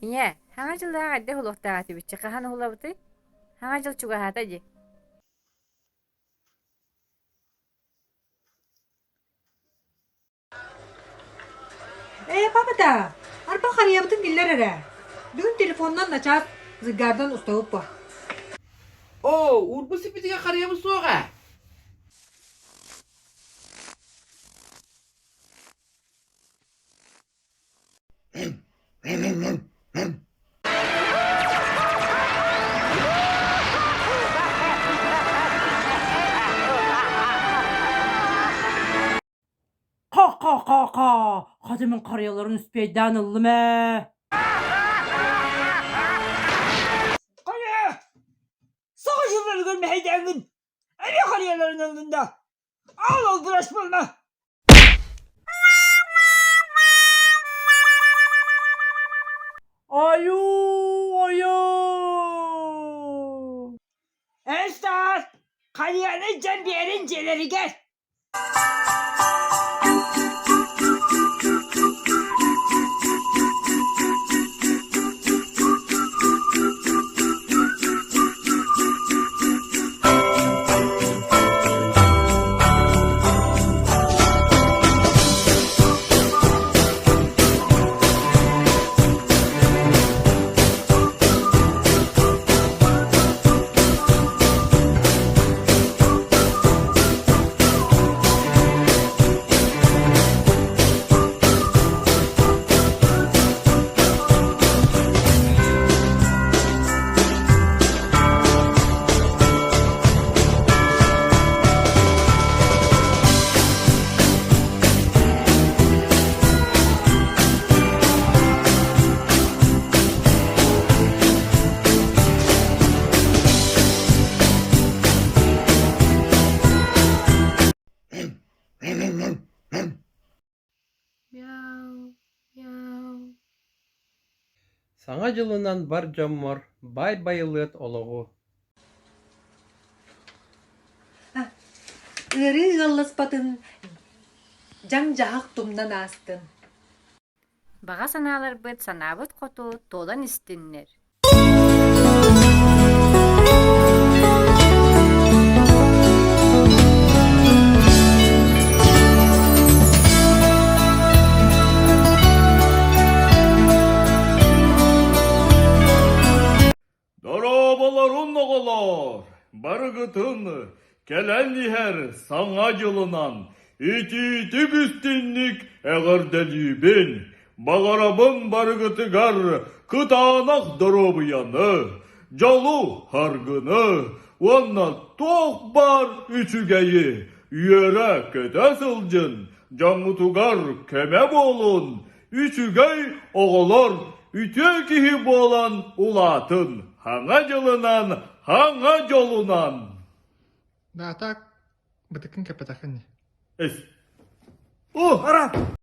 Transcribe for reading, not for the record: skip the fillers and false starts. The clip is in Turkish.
İye, hangi yılda adde huluk dağıtı bitçi, kahanı hula bıtı? Hangi yıl çuga hata ji? Papa da. Arpa karıyabıtın diller ara. Dün telefondan da çat. Zıgardan ustavup bu. Oo, urbu sipitiga qarayamiz so'g'a. Ka ka ka ka. Kadımın karyaların üspeyden ıllı me. Kaya! Savaşımları görmeye geldin. Evi kariyerlerin önünde. Al olduras bulma. Ayu ayu. Enstar! Kariyerin can bir erinceleri gel. Miau, miau. Саңа жылынан бар жоммор, бай байылыт олоғу. Irı gıllıspatın. Can cahak tumdan astın. Baga sanalar bıt, sanabıt kotu, tolan istinler. Darabaların oğullar, barıgıtın, gelen her sana yılınan, iti tik üstünlük eğerdeli ben, bağarabın barıgıtı gar, kıtanak darabayanı, calu hargını, ona tok bar üçügeyi, yere kete sılcın, canmutugar keme bolun, üçügey oğullar, ütekihi bolan ulatın, hanga yılınan, hanga yolunan. Да, так, бытыкын капитахын. Es. Oh, Arap!